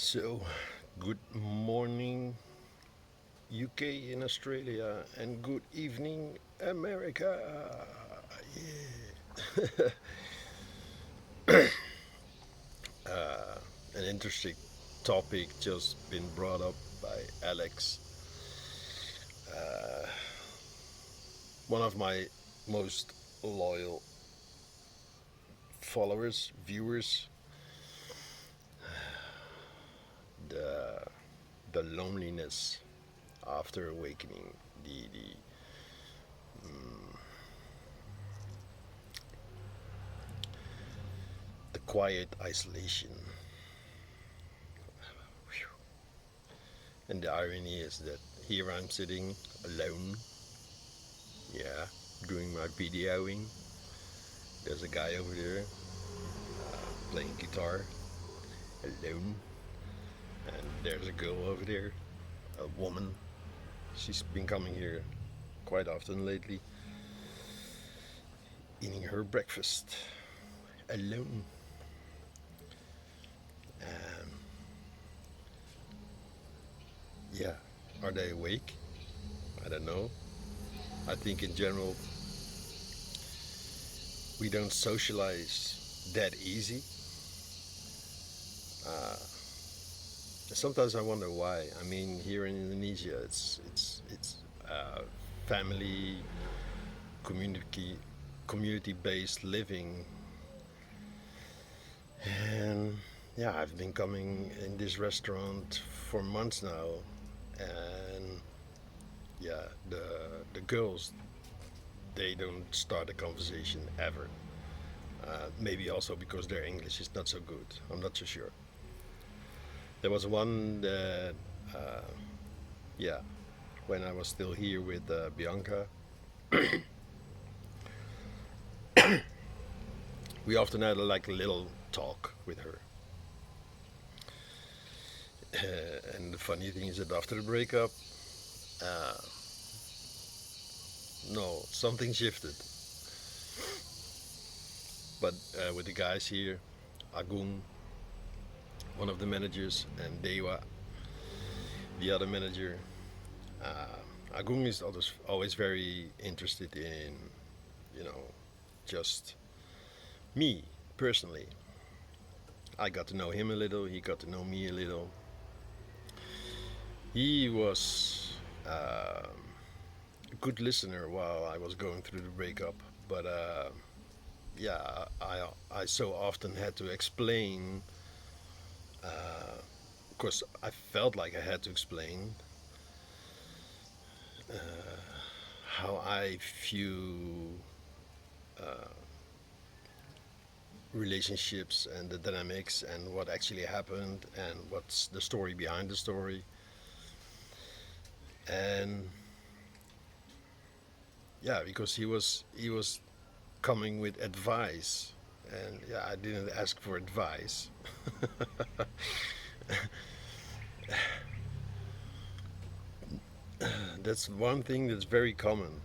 So, good morning, UK in Australia, and good evening, America. Yeah. uh, an interesting topic just been brought up by Alex. Uh, One of my most loyal followers, viewers, the the loneliness after awakening, the quiet isolation. And the irony is that here I'm sitting alone, yeah, doing my videoing. There's a guy over there playing guitar alone, and there's a girl over there, a woman. She's been coming here quite often lately, eating her breakfast alone. Um, yeah, are they awake? I don't know. I think in general we don't socialize that easy. Uh, Sometimes I wonder why. I mean, here in Indonesia, it's family, community, community-based living, and yeah, I've been coming in this restaurant for months now, and yeah, the girls they don't start a conversation ever. Maybe also because their English is not so good. I'm not so sure. There was one that, uh, yeah, when I was still here with Bianca, we often had like a little talk with her. And the funny thing is that after the breakup, uh, no, something shifted. But with the guys here, Agung, one of the managers, and Dewa, the other manager, Agung is always very interested in, you know, just me personally. I got to know him a little, he got to know me a little. He was a good listener while I was going through the breakup, but yeah, I so often had to explain. Of course, I felt like I had to explain how I view relationships and the dynamics and what actually happened and what's the story behind the story. And yeah, because he was coming with advice, and yeah, I didn't ask for advice. That's one thing that's very common.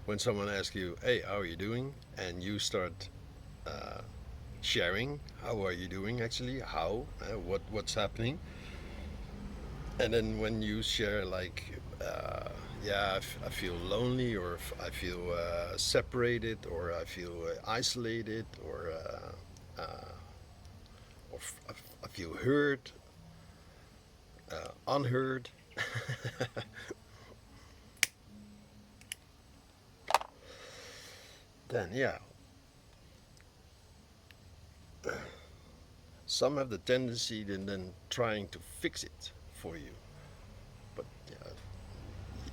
When someone asks you, "Hey, how are you doing?" and you start sharing, "How are you doing? Actually, how? What's happening?" And then when you share, like, yeah, I feel lonely, or I feel separated, or I feel isolated, or I feel hurt, unheard. Then yeah, some have the tendency then trying to fix it for you, but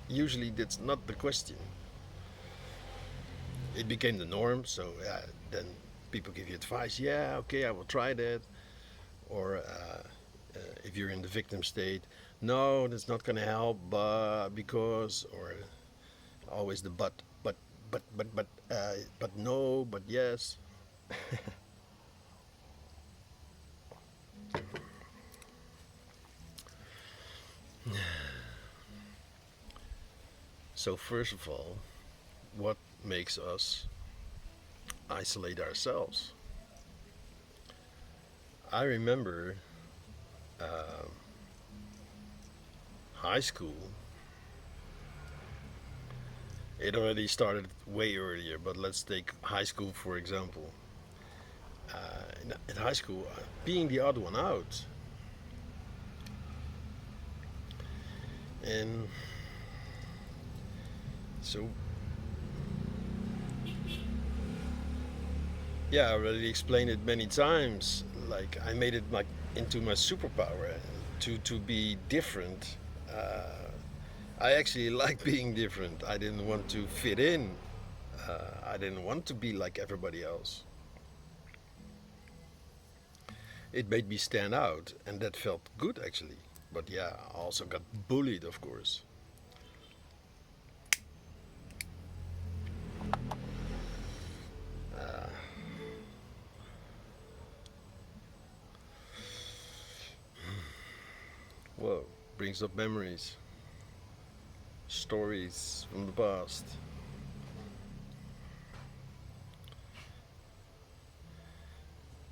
usually that's not the question. It became the norm, so then people give you advice. Yeah, okay, I will try that. Or if you're in the victim state, no, that's not going to help, but because, or always the but no, but yes. So first of all, what makes us isolate ourselves? I remember um, high school. It already started way earlier, but let's take high school for example. In high school, being the odd one out, and so yeah, I already explained it many times. Like I made it like into my superpower to be different. Uh, I actually like being different. I didn't want to fit in. I didn't want to be like everybody else. It made me stand out, and that felt good actually. But yeah, I also got bullied, of course. Uh, Whoa, brings up memories, stories from the past.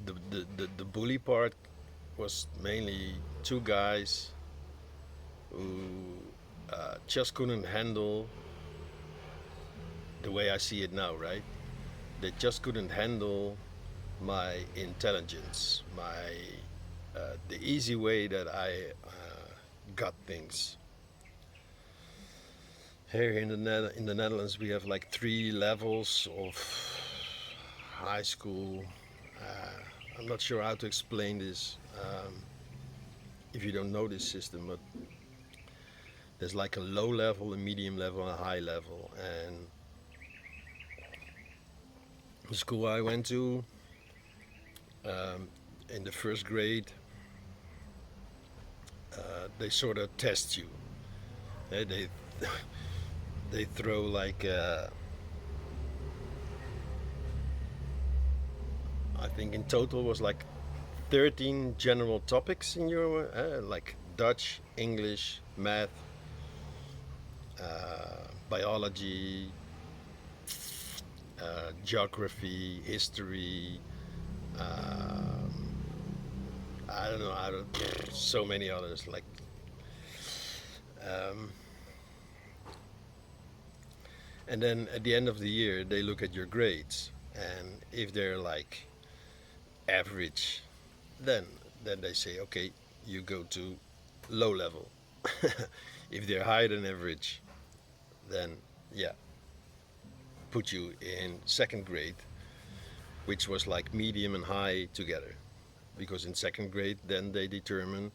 The bully part was mainly two guys who just couldn't handle the way I see it now, right? They just couldn't handle my intelligence, my the easy way that I got things. Here in in the Netherlands, we have like three levels of high school. I'm not sure how to explain this if you don't know this system, but there's like a low level, a medium level, and a high level. And the school I went to um, in the first grade, they sort of test you. They they throw like I think in total was like 13 general topics in your like Dutch, English, math, biology, geography, history. Um, I don't know. I don't. So many others. Like, um, and then at the end of the year, they look at your grades, and if they're like average, then then they say, okay, you go to low level. If they're higher than average, then yeah, put you in second grade, which was like medium and high together. Because in second grade, then they determine,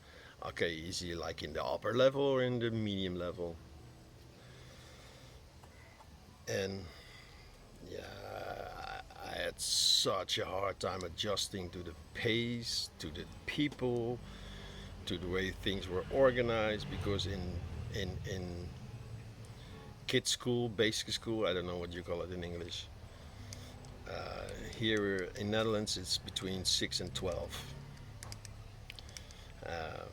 okay, is he like in the upper level or in the medium level? And yeah, I had such a hard time adjusting to the pace, to the people, to the way things were organized. Because in kids school, basic school, I don't know what you call it in English. Here in Netherlands, it's between 6 and 12. Uh,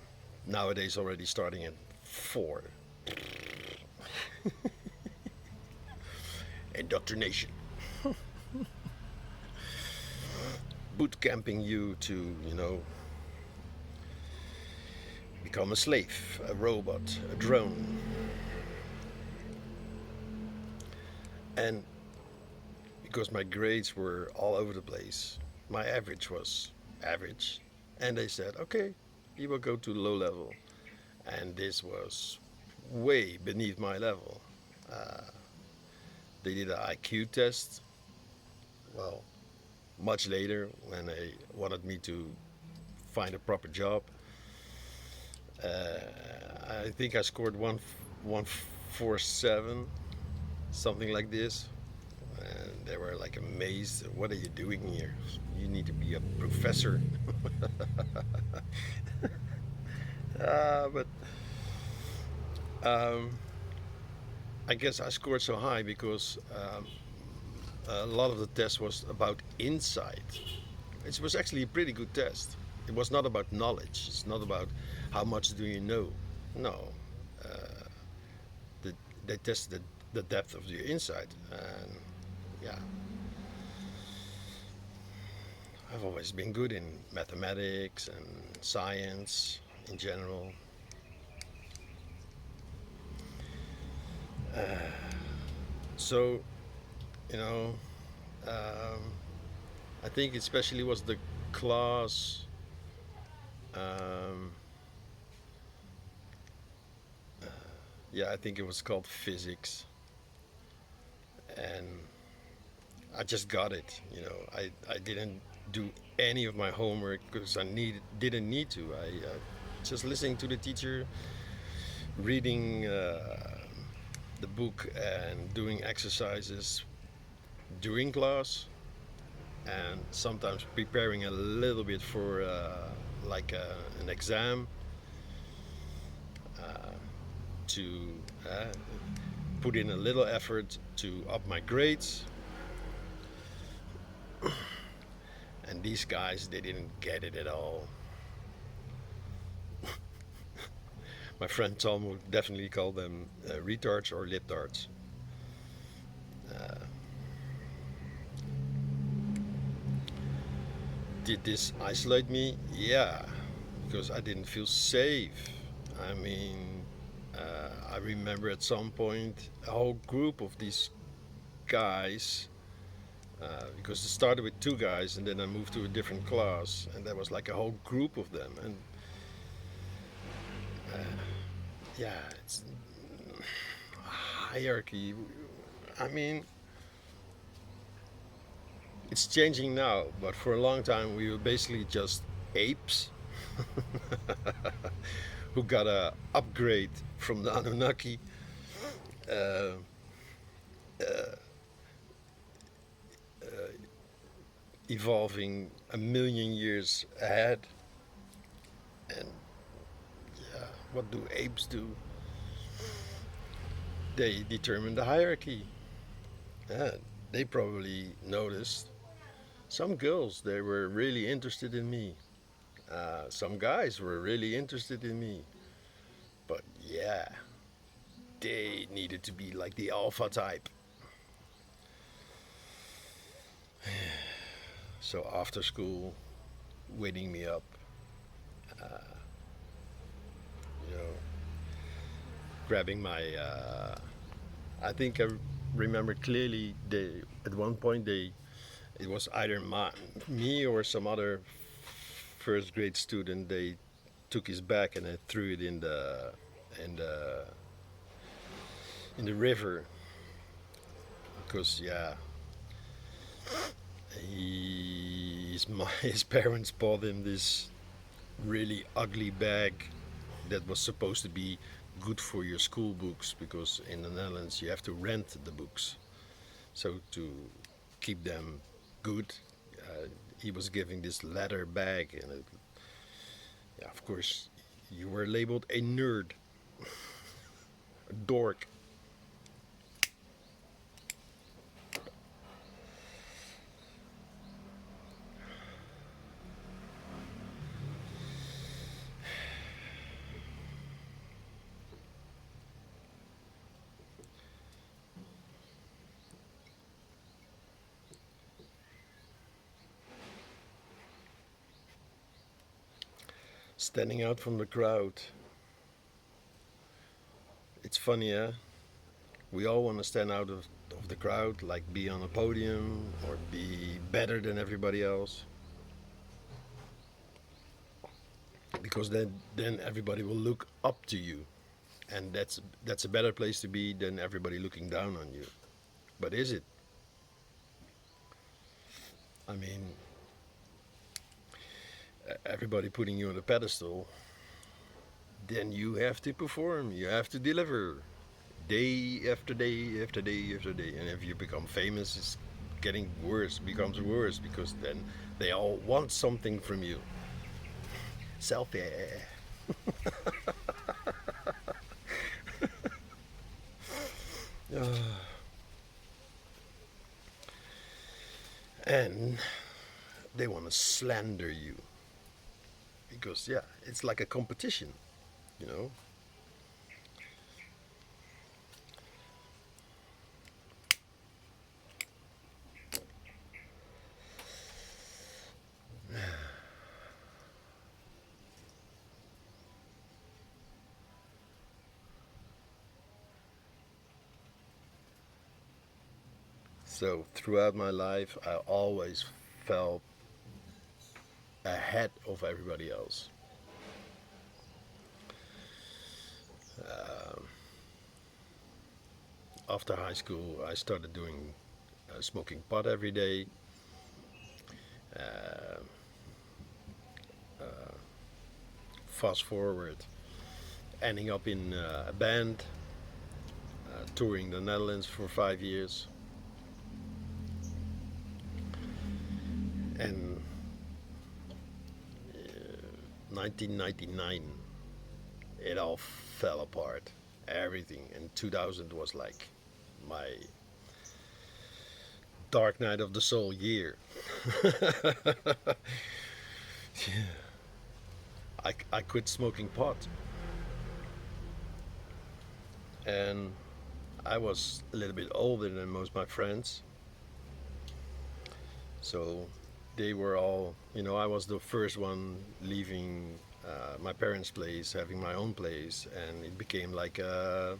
Nowadays, already starting at 4. Indoctrination, boot camping you to, become a slave, a robot, a drone. And because my grades were all over the place, my average was average. And they said, okay, you will go to low level. And this was way beneath my level. Uh, they did an IQ test, well, much later when they wanted me to find a proper job. Uh, I think I scored 147, something like this. And they were like amazed. What are you doing here? You need to be a professor. But um, I guess I scored so high because a lot of the test was about insight. It was actually a pretty good test. It was not about knowledge. It's not about how much do you know. No, uh, the, they tested the depth of your insight, and yeah, I've always been good in mathematics and science in general. So, you know, um, I think especially was the class. Um, yeah, I think it was called physics, and I just got it. I didn't do any of my homework because didn't need to. I just listening to the teacher, reading the book, and doing exercises during class, and sometimes preparing a little bit for an exam to put in a little effort to up my grades. And these guys, they didn't get it at all. My friend Tom would definitely call them retards or liptards. Did this isolate me? Yeah, because I didn't feel safe. I mean, I remember at some point a whole group of these guys, because it started with two guys and then I moved to a different class, and there was like a whole group of them. And yeah, it's hierarchy. I mean, it's changing now, but for a long time we were basically just apes who got a upgrade from the Anunnaki, uh, evolving a million years ahead. And yeah, what do apes do? They determine the hierarchy. Yeah, they probably noticed some girls, they were really interested in me. Some guys were really interested in me. But yeah, they needed to be like the alpha type. So after school, waiting me up, you know, grabbing my. I think I remember clearly. They at one point they it was either me or some other first grade student. They took his bag and they threw it in the in the river because yeah, his parents bought him this really ugly bag that was supposed to be good for your school books, because in the Netherlands you have to rent the books. So to keep them good, he was giving this leather bag, and yeah, of course, you were labeled a nerd, a dork. Standing out from the crowd. It's funny, eh? We all want to stand out of the crowd, like be on a podium or be better than everybody else, because then everybody will look up to you, and that's a better place to be than everybody looking down on you. But is it? I mean, everybody putting you on a pedestal, then you have to perform, you have to deliver day after day after day after day. And if you become famous, it's getting worse, becomes worse, because then they all want something from you. Selfie. And they want to slander you, because yeah, it's like a competition, you know. So throughout my life, I always felt ahead of everybody else. Um, After high school, I started doing smoking pot every day. Uh, uh, Fast forward, ending up in a band, touring the Netherlands for 5 years, and 1999, it all fell apart. Everything. And 2000 was like my dark night of the soul year. I quit smoking pot, and I was a little bit older than most of my friends, so they were all, I was the first one leaving my parents' place, having my own place, and it became like the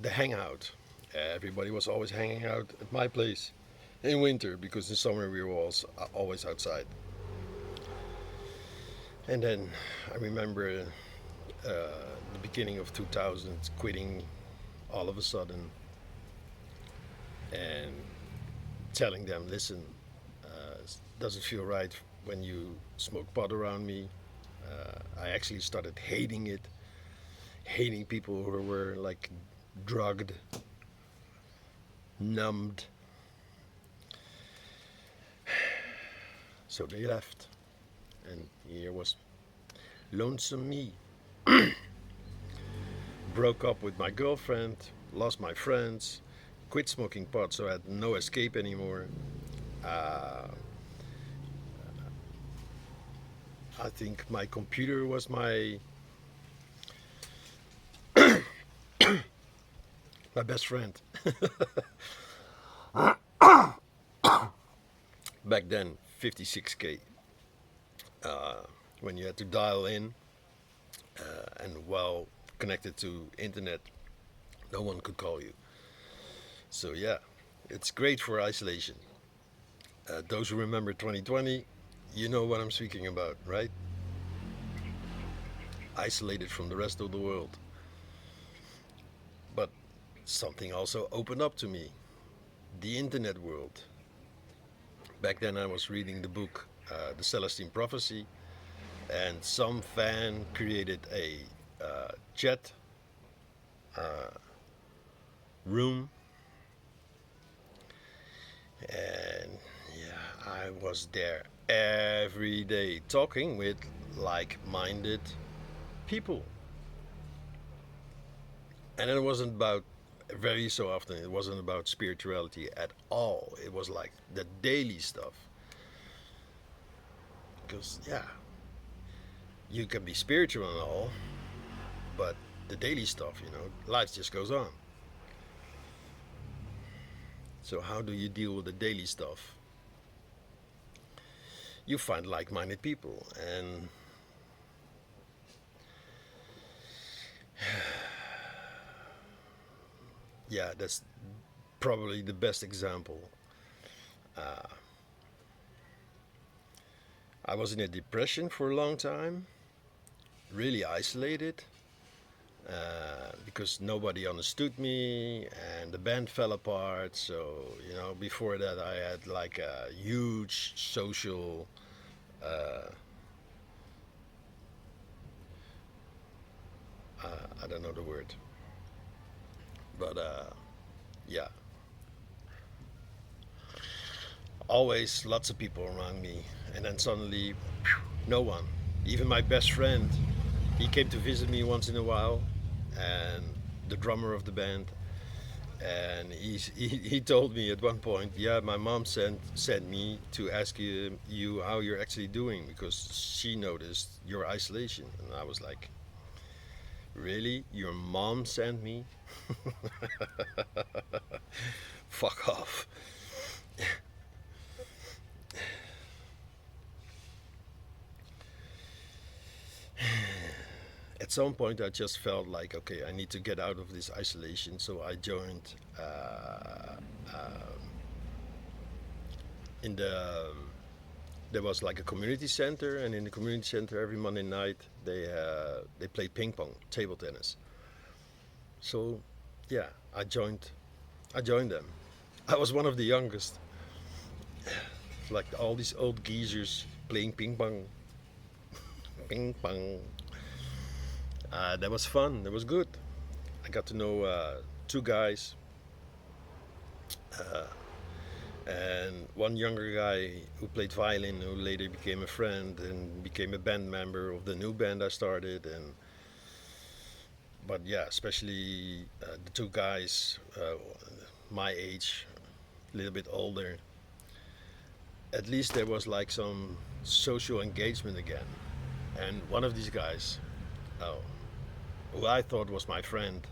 hangout. Everybody was always hanging out at my place in winter because in summer we were always outside. And then I remember the beginning of 2000 quitting all of a sudden and telling them, listen, it doesn't feel right when you smoke pot around me. I actually started hating it, hating people who were like drugged, numbed. So they left, and here was lonesome me. Broke up with my girlfriend, lost my friends, quit smoking pot, so I had no escape anymore. Uh, I think my computer was my best friend. Back then, 56K. Uh, when you had to dial in and while connected to internet, no one could call you. So yeah, it's great for isolation. Those who remember 2020, you know what I'm speaking about, right? Isolated from the rest of the world. But something also opened up to me, the internet world. Back then, I was reading the book The Celestine Prophecy, and some fan created a chat uh, room, and yeah, I was there every day talking with like-minded people. And it wasn't about, very so often, it wasn't about spirituality at all. It was like the daily stuff. Because, yeah, you can be spiritual and all, but the daily stuff, life just goes on. So, how do you deal with the daily stuff? You find like minded people, and yeah, that's probably the best example. Uh, I was in a depression for a long time, really isolated, because nobody understood me and the band fell apart. So, before that, I had like a huge social. Uh, I don't know the word, but yeah, always lots of people around me, and then suddenly, no one. Even my best friend, he came to visit me once in a while, and the drummer of the band, and he told me at one point, yeah, my mom sent me to ask you how you're actually doing because she noticed your isolation, and I was like, really, your mom sent me? Fuck off. at some point I just felt like, okay, I need to get out of this isolation. So I joined in the there was like a community center, and in the community center every Monday night they play ping pong, table tennis. So yeah, I joined them. I was one of the youngest. Like all these old geezers playing ping pong, ping pong. That was fun. That was good. I got to know two guys and one younger guy who played violin, who later became a friend and became a band member of the new band I started. And but yeah, especially the two guys my age, a little bit older. At least there was like some social engagement again. And one of these guys, oh, who I thought was my friend,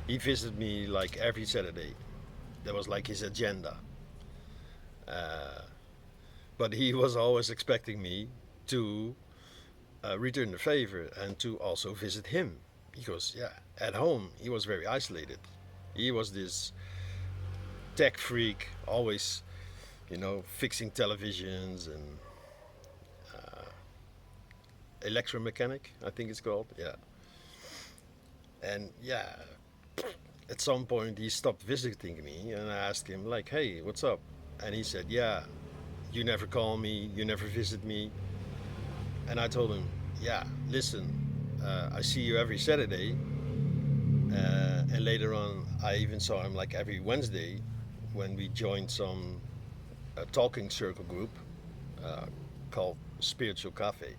he visited me like every Saturday. That was like his agenda. Uh, but he was always expecting me to return the favor and to also visit him. Because, yeah, at home he was very isolated. He was this tech freak, always, fixing televisions and electromechanic, I think it's called. Yeah. And yeah, at some point he stopped visiting me and I asked him, like, hey, what's up? And he said, yeah, you never call me, you never visit me. And I told him, yeah, listen, I see you every Saturday. And later on, I even saw him like every Wednesday when we joined some talking circle group uh, called Spiritual Cafe,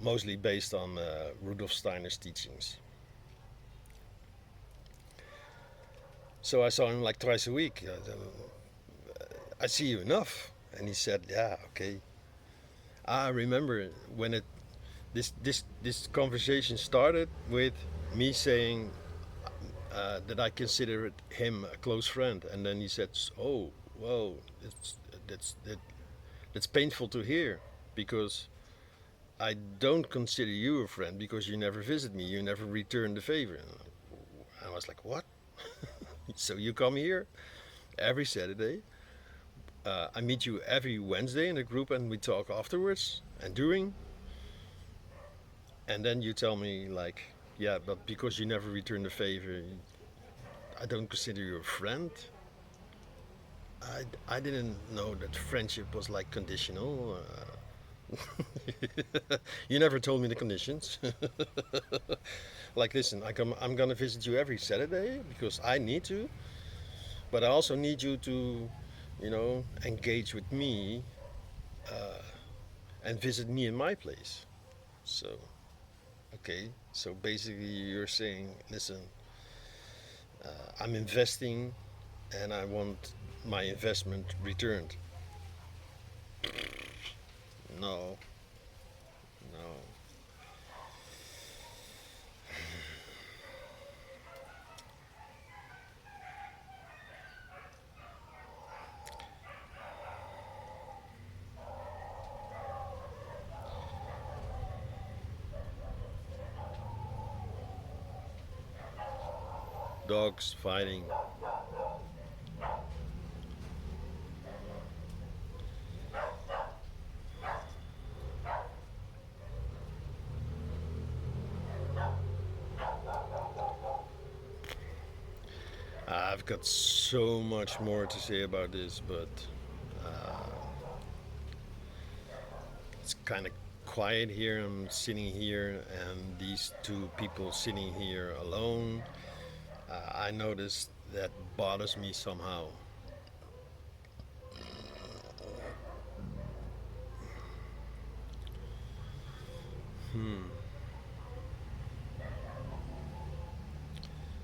mostly based on Rudolf Steiner's teachings. So I saw him like twice a week. I see you enough. And he said, yeah, okay. I remember when this conversation started with me saying that I considered him a close friend, and then he said, "Oh, whoa, that's that, that's painful to hear, because I don't consider you a friend because you never visit me, you never return the favor." And I was like, "What? So you come here every Saturday? I meet you every Wednesday in a group, and we talk afterwards and during, and then you tell me like, yeah, but because you never return the favor, I don't consider you a friend." I didn't know that friendship was like conditional. You never told me the conditions. Like, listen, I'm gonna visit you every Saturday because I need to, but I also need you to, engage with me and visit me in my place. So, okay, so basically you're saying, listen, I'm investing and I want my investment returned. No, no. Dogs fighting. I've got so much more to say about this, but it's kind of quiet here. I'm sitting here, and these two people sitting here alone. I noticed that bothers me somehow.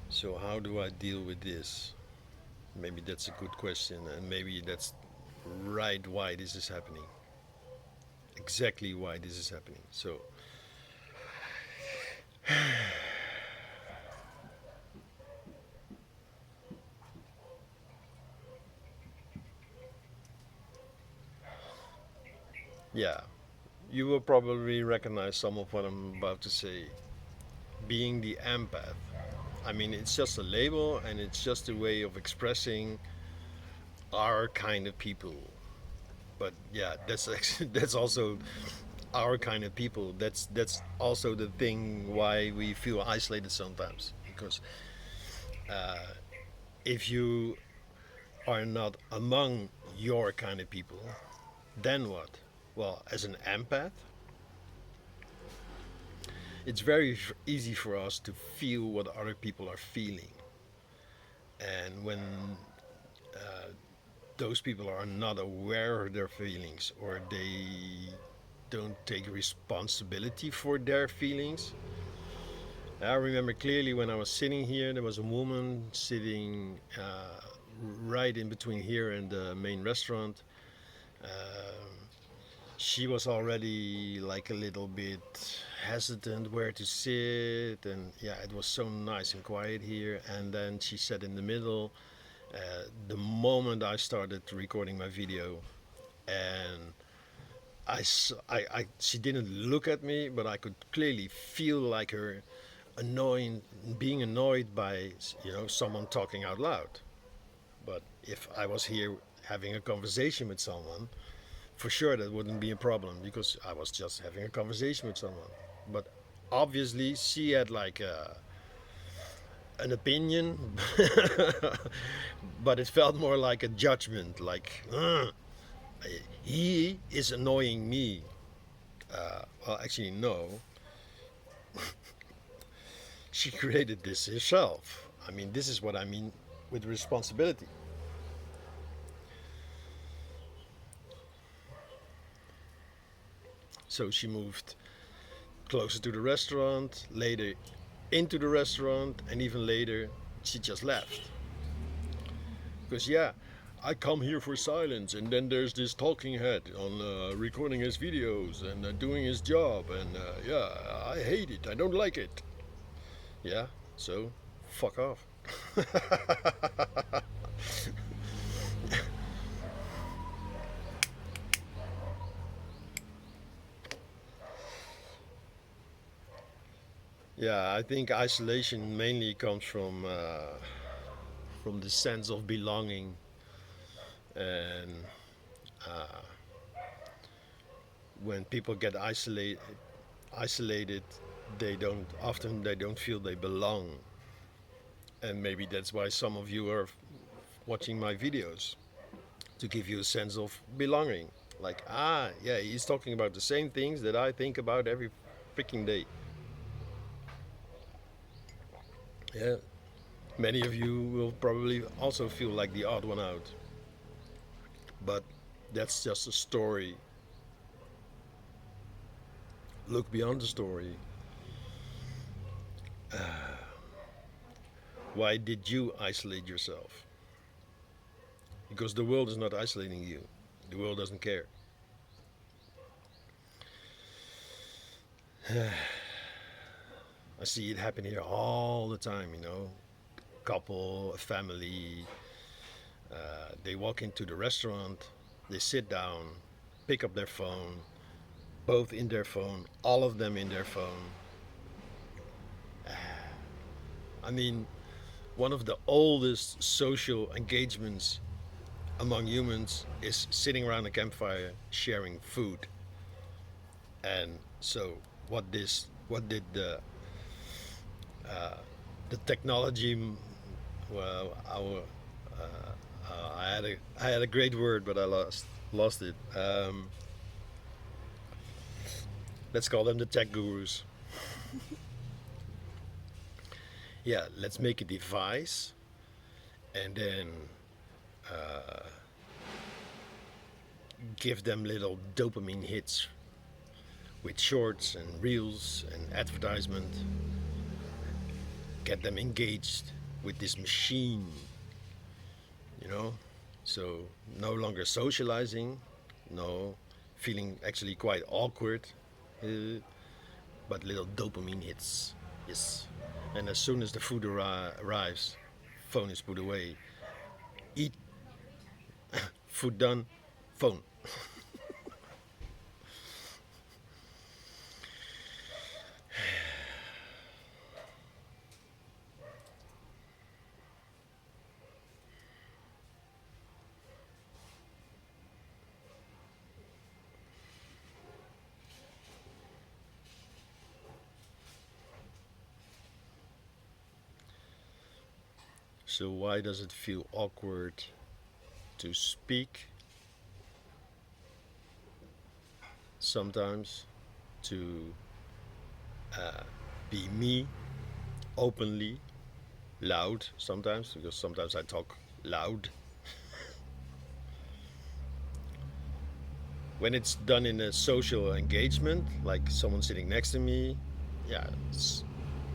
So, how do I deal with this? Maybe that's a good question, and maybe that's right why this is happening. Exactly why this is happening. So, yeah, You will probably recognize some of what I'm about to say. Being the empath. I mean, it's just a label and it's just a way of expressing our kind of people. But yeah, that's actually, that's also our kind of people. That's also the thing why we feel isolated sometimes. Because if you are not among your kind of people, then what? Well, as an empath, it's very easy for us to feel what other people are feeling. And when those people are not aware of their feelings or they don't take responsibility for their feelings. I remember clearly when I was sitting here, there was a woman sitting right in between here and the main restaurant. She was already like a little bit hesitant where to sit, and yeah, it was so nice and quiet here. And then she sat in the middle. The moment I started recording my video, and she didn't look at me, but I could clearly feel like her annoying, being annoyed by someone talking out loud. But if I was here having a conversation with someone, for sure that wouldn't be a problem because I was just having a conversation with someone. But obviously she had like an opinion, but it felt more like a judgment, like he is annoying me. Well, actually, no. She created this herself. I mean, this is what I mean with responsibility. So she moved closer to the restaurant, later into the restaurant, and even later she just left. Because, yeah, I come here for silence, and then there's this talking head on recording his videos and doing his job, and yeah, I hate it, I don't like it. Yeah, so fuck off. Yeah, I think isolation mainly comes from the sense of belonging, and when people get isolated, they don't feel they belong, and maybe that's why some of you are watching my videos to give you a sense of belonging. Like, yeah, he's talking about the same things that I think about every freaking day. Yeah, many of you will probably also feel like the odd one out, but that's just a story. Look beyond the story. Why did you isolate yourself? Because the world is not isolating you. The world doesn't care. I see it happen here all the time, Couple, a family, they walk into the restaurant, they sit down, pick up their phone, both in their phone, all of them in their phone. I mean, one of the oldest social engagements among humans is sitting around a campfire sharing food. And so, what did the technology? Well, I had a great word, but I lost it. Let's call them the tech gurus. Yeah, let's make a device, and then give them little dopamine hits with shorts and reels and advertisement. Get them engaged with this machine, you know. So no longer socializing, no, feeling actually quite awkward, but little dopamine hits. Yes. And as soon as the food arrives, phone is put away. Eat, food done, phone. So why does it feel awkward to speak sometimes, to be me openly, loud sometimes, because sometimes I talk loud. When it's done in a social engagement, like someone sitting next to me, yeah,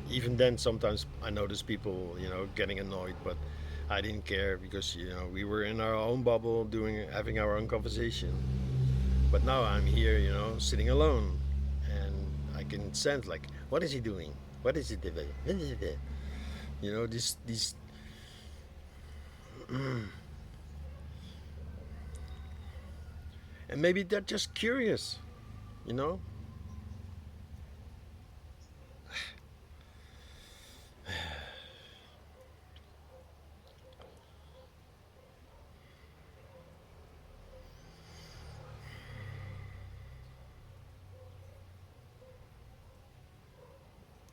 even then sometimes I notice people, getting annoyed, but I didn't care because we were in our own bubble, having our own conversation. But now I'm here, sitting alone, and I can sense like, what is he doing? What is it? These, and maybe they're just curious, you know.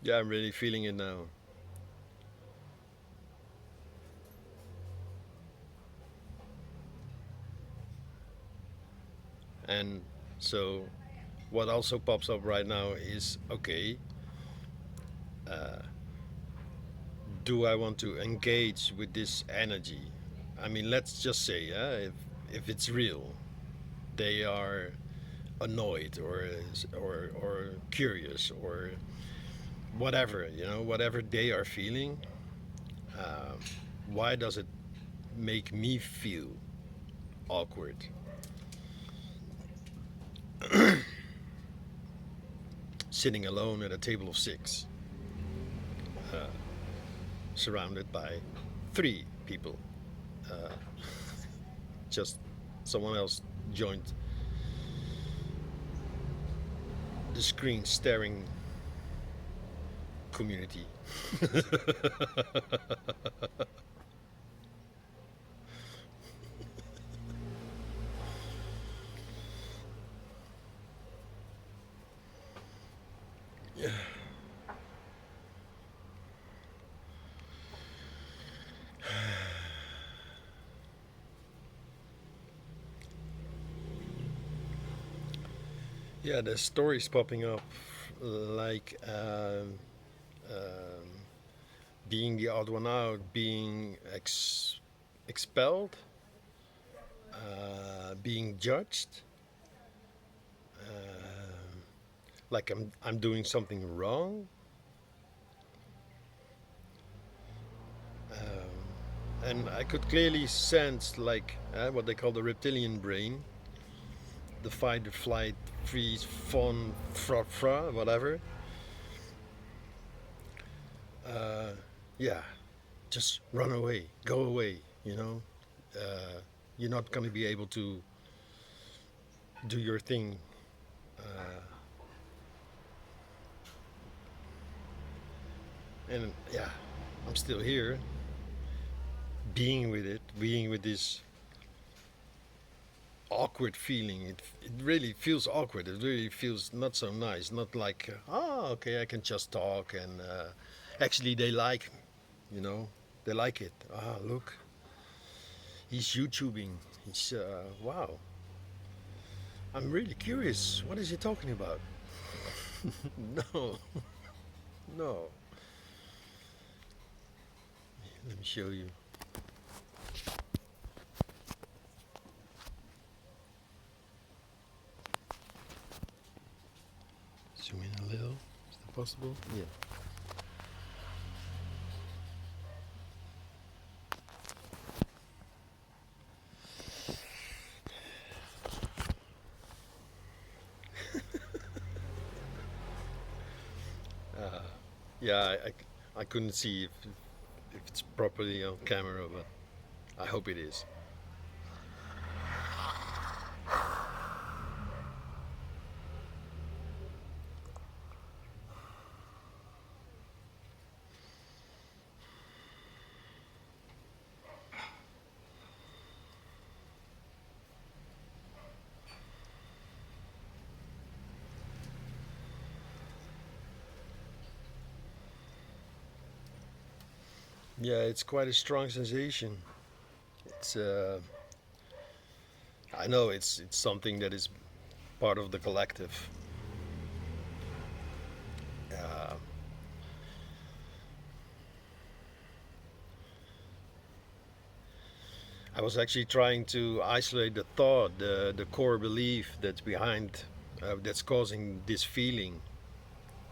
Yeah, I'm really feeling it now. And so, what also pops up right now is, okay, do I want to engage with this energy? I mean, let's just say, if it's real, they are annoyed or curious or whatever, whatever they are feeling. Um, why does it make me feel awkward? Sitting alone at a table of six, surrounded by three people, just someone else joined the screen staring community. Yeah. Yeah, the stories popping up, like being the odd one out, being expelled, being judged, like I'm doing something wrong. And I could clearly sense, like, what they call the reptilian brain, the fight, flight, freeze, fawn, whatever. Yeah, just run away, go away. Uh, you're not going to be able to do your thing. And yeah, I'm still here, being with it, being with this awkward feeling. It really feels awkward. It really feels not so nice. Not like, okay, I can just talk. And actually, they like, you know, they like it. Look, he's YouTubing. He's, wow. I'm really curious. What is he talking about? No, no. Let me show you. Zoom in a little. Is that possible? Yeah. Yeah, I couldn't see if it's properly on camera, but I hope it is. Yeah, it's quite a strong sensation. It's I know it's something that is part of the collective. Uh, I was actually trying to isolate the thought, the core belief that's behind, that's causing this feeling,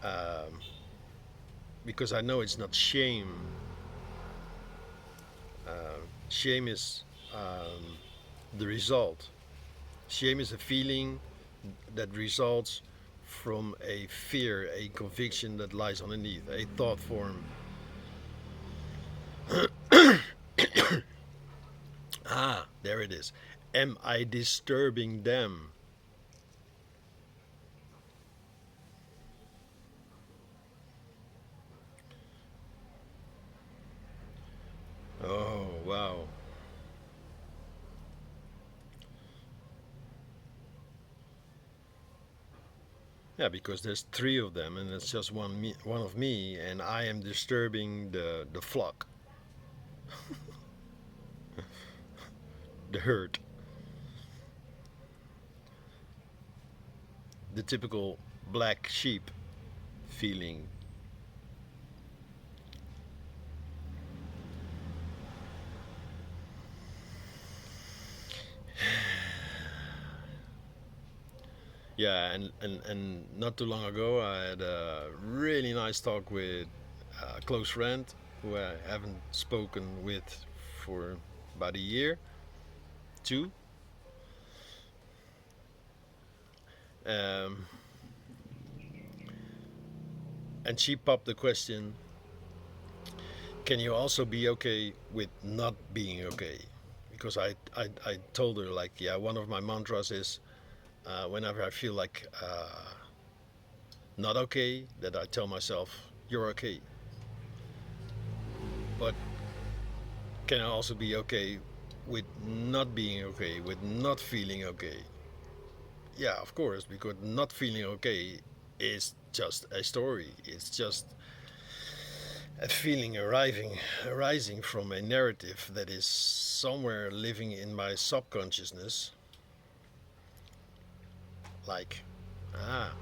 um, because I know it's not shame. Shame is the result. Shame is a feeling that results from a fear, a conviction that lies underneath, a thought form. Ah, there it is. Am I disturbing them? Oh, wow. Yeah, because there's three of them, and it's just one of me, and I am disturbing the flock, the herd, the typical black sheep feeling. Yeah, and not too long ago, I had a really nice talk with a close friend who I haven't spoken with for about a year, two. Um, and she popped the question, can you also be okay with not being okay? Because I told her, like, yeah, one of my mantras is whenever I feel like not okay, that I tell myself, you're okay. But can I also be okay with not being okay, with not feeling okay? Yeah, of course, because not feeling okay is just a story. It's just a feeling arising from a narrative that is somewhere living in my subconsciousness. Like, ah,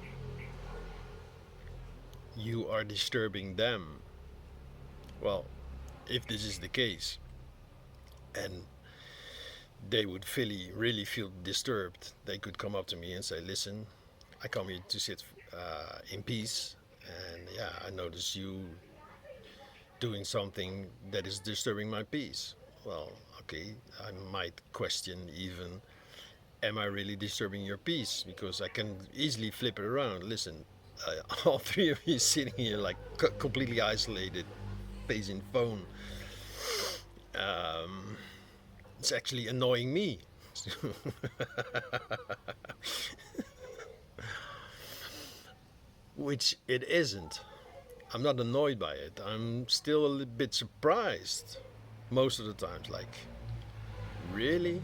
you are disturbing them. Well, if this is the case, and they would really feel disturbed, they could come up to me and say, listen, I come here to sit in peace, and yeah, I notice you doing something that is disturbing my peace. Well, okay, I might question even, am I really disturbing your peace? Because I can easily flip it around. Listen, all three of you sitting here like completely isolated, facing phone. Um, it's actually annoying me. Which it isn't. I'm not annoyed by it. I'm still a little bit surprised most of the times. Like, really?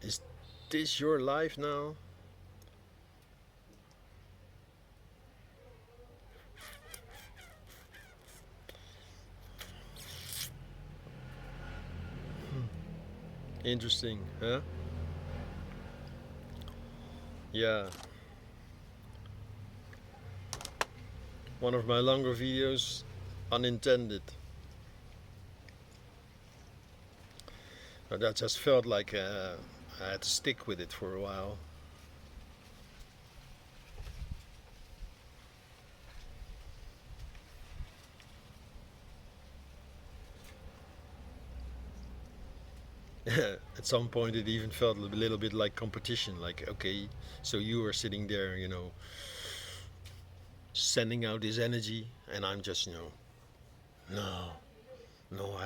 Is this your life now? Interesting, huh? Yeah. One of my longer videos, unintended. But that just felt like I had to stick with it for a while. At some point, it even felt a little bit like competition. Like, okay, so you are sitting there, sending out this energy, and I'm just, no, no,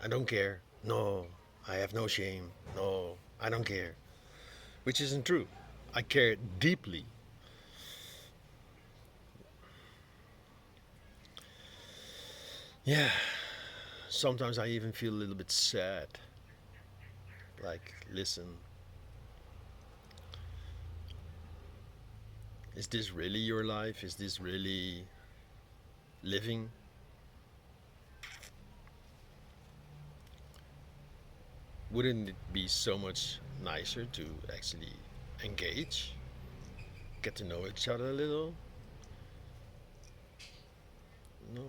I don't care. No, I have no shame. No, I don't care. Which isn't true. I care deeply. Yeah, sometimes I even feel a little bit sad. Like, listen, is this really your life? Is this really living? wouldn't it be so much nicer to actually engage, get to know each other a little? No,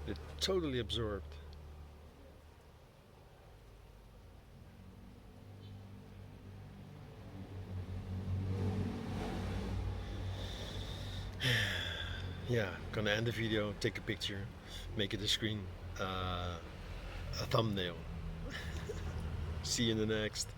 they're totally absorbed. Yeah, gonna end the video, take a picture, make it a screen, a thumbnail. See you in the next.